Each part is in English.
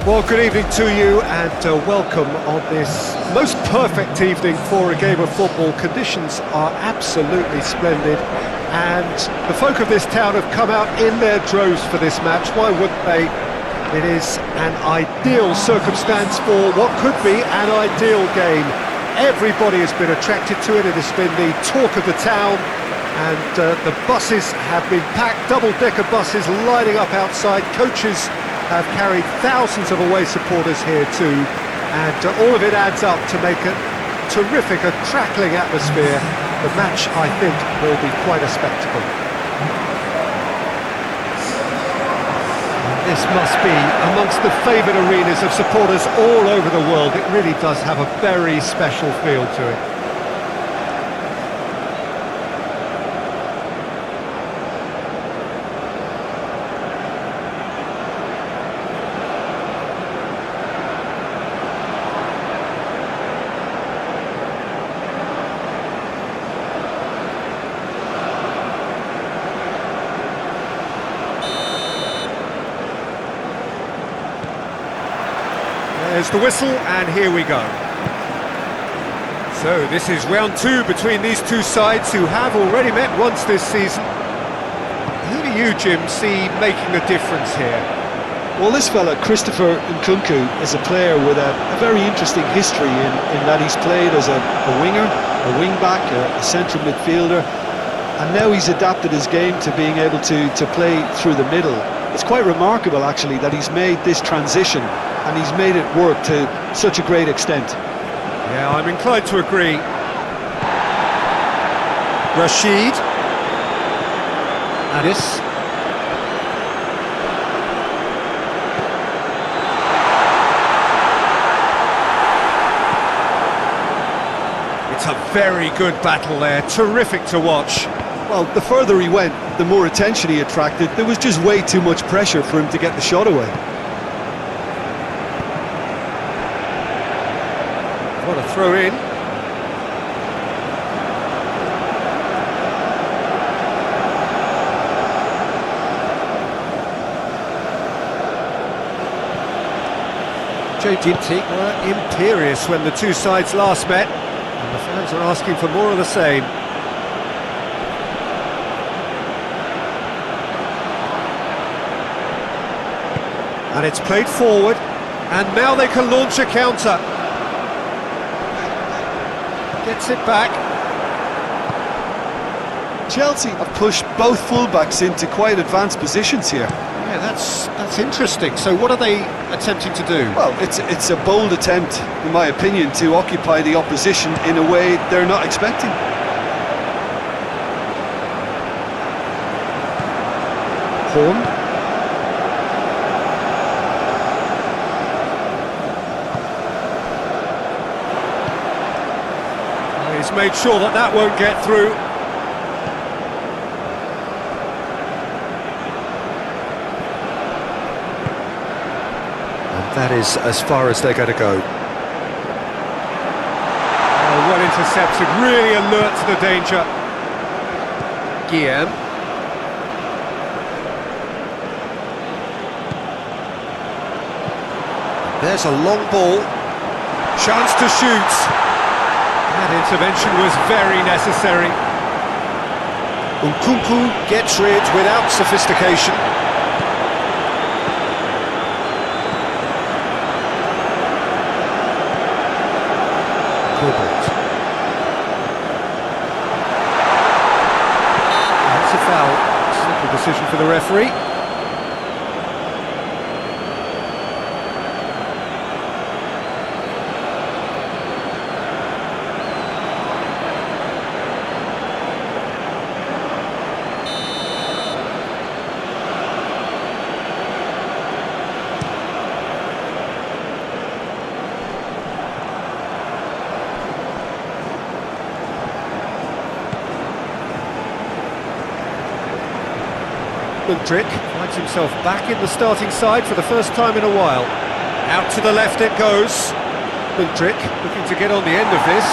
Well, good evening to you and welcome on this most perfect evening for a game of football. Conditions are absolutely splendid and the folk of this town have come out in their droves for this match. Why wouldn't they? It is an ideal circumstance for what could be an ideal game. Everybody has been attracted to it. It has been the talk of the town, and the buses have been packed, double-decker buses lining up outside. Coaches have carried thousands of away supporters here too, and all of it adds up to make a terrific, a crackling atmosphere. The match, I think, will be quite a spectacle. This must be amongst the favoured arenas of supporters all over the world. It really does have a very special feel to it. There's the whistle, and here we go. So this is round two between these two sides who have already met once this season. Who do you, Jim, see making the difference here? Well, this fella, Christopher Nkunku, is a player with a very interesting history in that he's played as a winger, a wing-back, a central midfielder, and now he's adapted his game to being able to play through the middle. It's quite remarkable, actually, that he's made this transition and he's made it work to such a great extent. Yeah, I'm inclined to agree. Rashid. Addis. It's a very good battle there, terrific to watch. Well, the further he went, the more attention he attracted. There was just way too much pressure for him to get the shot away. What a throw in. Tik were imperious when the two sides last met, and the fans are asking for more of the same. And it's played forward, and now they can launch a counter. Gets it back. Chelsea have pushed both fullbacks into quite advanced positions here. Yeah, that's interesting. So what are they attempting to do? Well, it's a bold attempt, in my opinion, to occupy the opposition in a way they're not expecting. Horn. He's made sure that won't get through. And that is as far as they're going to go. Oh, well intercepted, really alert to the danger. Guillaume. There's a long ball. Chance to shoot. That intervention was very necessary. Nkunku gets rid without sophistication. Cobalt. That's a foul. Simple decision for the referee. Trick finds himself back in the starting side for the first time in a while. Out to the left it goes. Trick looking to get on the end of this.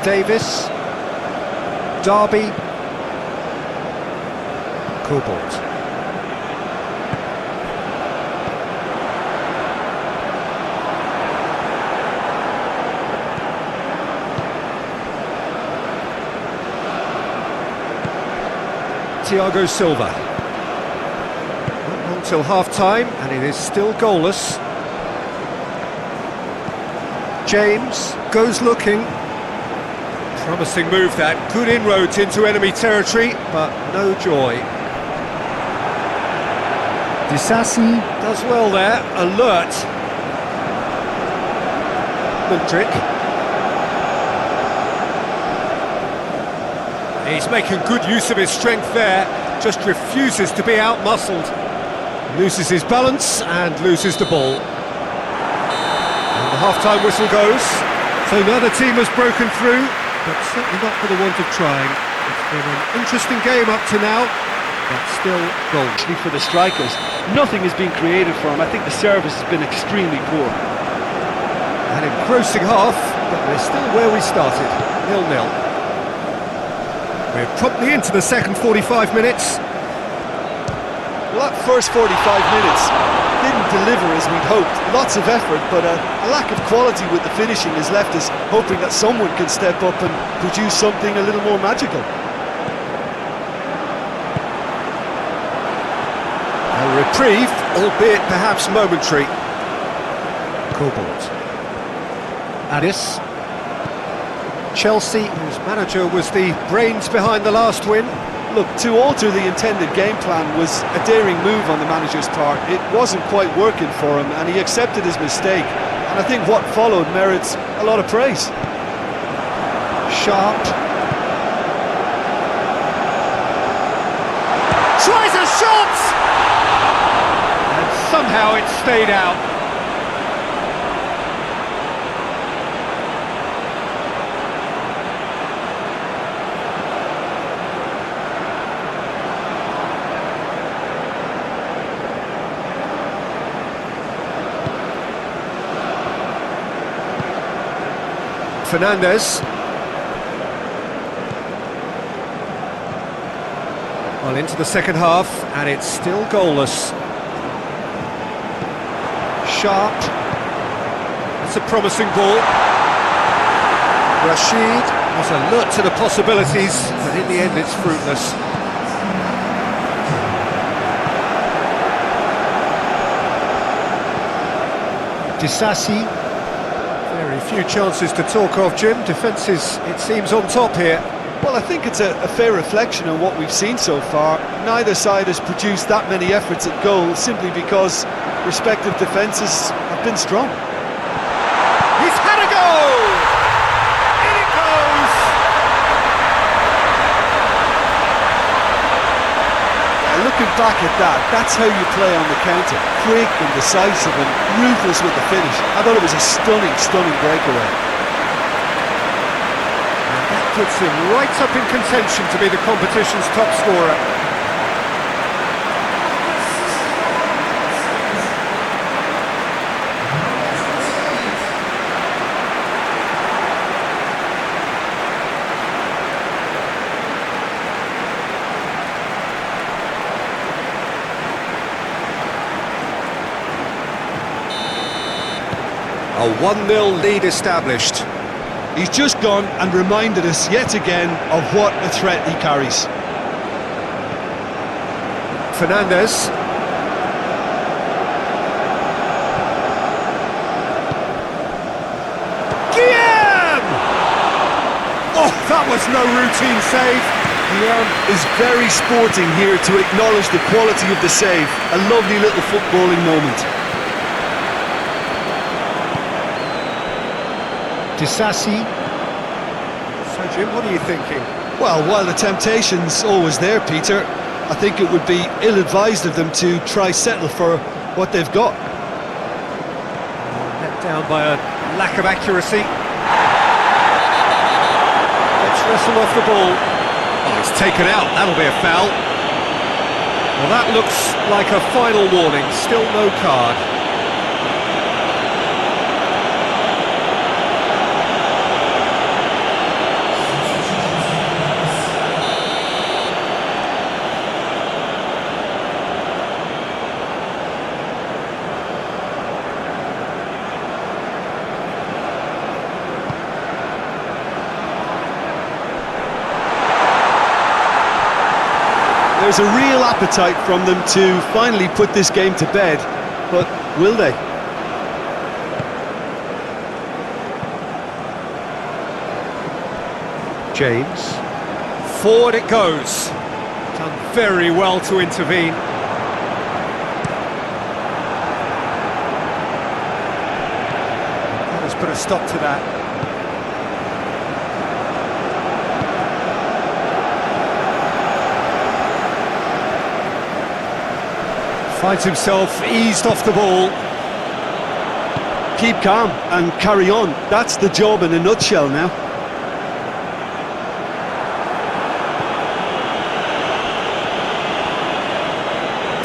Davis. derby. Cobalt. Thiago Silva. Not long till half-time, and it is still goalless. James goes looking. Promising move that. Good inroads into enemy territory, but no joy. Disasi does well there. Alert. Mudryk. He's making good use of his strength there, just refuses to be out-muscled. Loses his balance and loses the ball. And the half-time whistle goes. So neither team has broken through, but certainly not for the want of trying. It's been an interesting game up to now, but still goal. Actually, for the strikers, nothing has been created for them. I think the service has been extremely poor. An engrossing half, but we're still where we started, 0-0. We're promptly into the second 45 minutes. Well, that first 45 minutes didn't deliver as we'd hoped. Lots of effort, but a lack of quality with the finishing has left us hoping that someone can step up and produce something a little more magical. A reprieve, albeit perhaps momentary. Cobalt. Addis. Chelsea, whose manager was the brains behind the last win. Look, to alter the intended game plan was a daring move on the manager's part. It wasn't quite working for him, and he accepted his mistake. And I think what followed merits a lot of praise. Sharp. Tries a shot! And somehow it stayed out. Fernandes. Well, into the second half, and it's still goalless. Sharp. It's a promising ball. Rashid was alert to the possibilities, but in the end it's fruitless. Disasi. Very few chances to talk of, Jim. Defence is, it seems, on top here. Well, I think it's a fair reflection on what we've seen so far. Neither side has produced that many efforts at goal simply because respective defences have been strong. He's had a goal! In it goes! Looking back at that, that's how you play on the counter. Quick and decisive and ruthless with the finish. I thought it was a stunning breakaway. And that puts him right up in contention to be the competition's top scorer. A 1-0 lead established. He's just gone and reminded us yet again of what a threat he carries. Fernandes. Guillaume! Oh, that was no routine save. Guillaume is very sporting here to acknowledge the quality of the save. A lovely little footballing moment. Disasi. So, Jim, what are you thinking? Well, while the temptation's always there, Peter, I think it would be ill-advised of them to try settle for what they've got. Let down by a lack of accuracy. Let's wrestle off the ball. Oh, it's taken out. That'll be a foul. Well, that looks like a final warning. Still no card. There's a real appetite from them to finally put this game to bed, but will they? James. Forward it goes. Done very well to intervene. Let's put a stop to that. Finds himself eased off the ball. Keep calm and carry on. That's the job in a nutshell now.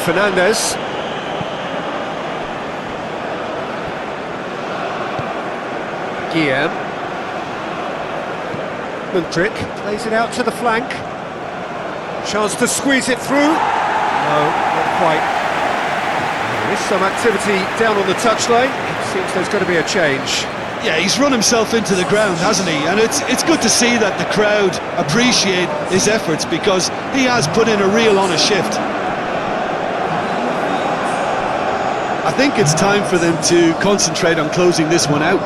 Fernandez. Guillem. Mundrik plays it out to the flank. Chance to squeeze it through. No, not quite. There is some activity down on the touchline. It seems there's going to be a change. Yeah, he's run himself into the ground, hasn't he? And it's good to see that the crowd appreciate his efforts, because he has put in a real honest shift. I think it's time for them to concentrate on closing this one out.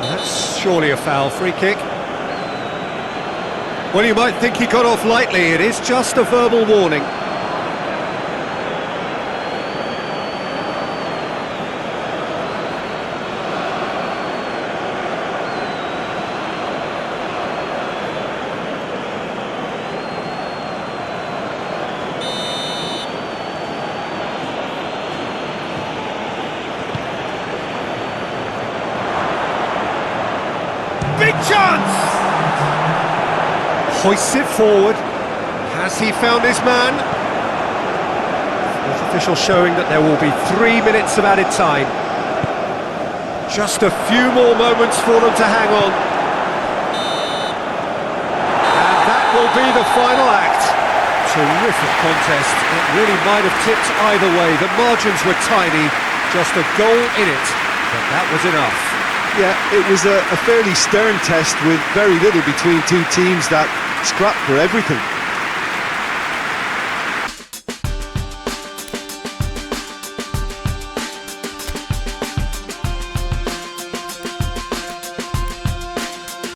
That's surely a foul. Free kick. Well, you might think he got off lightly. It is just a verbal warning. Big chance! Hoists it forward. Has he found his man? Fourth official showing that there will be 3 minutes of added time. Just a few more moments for them to hang on. And that will be the final act. Terrific contest. It really might have tipped either way. The margins were tiny. Just a goal in it. But that was enough. Yeah, it was a fairly stern test with very little between two teams that scrapped for everything.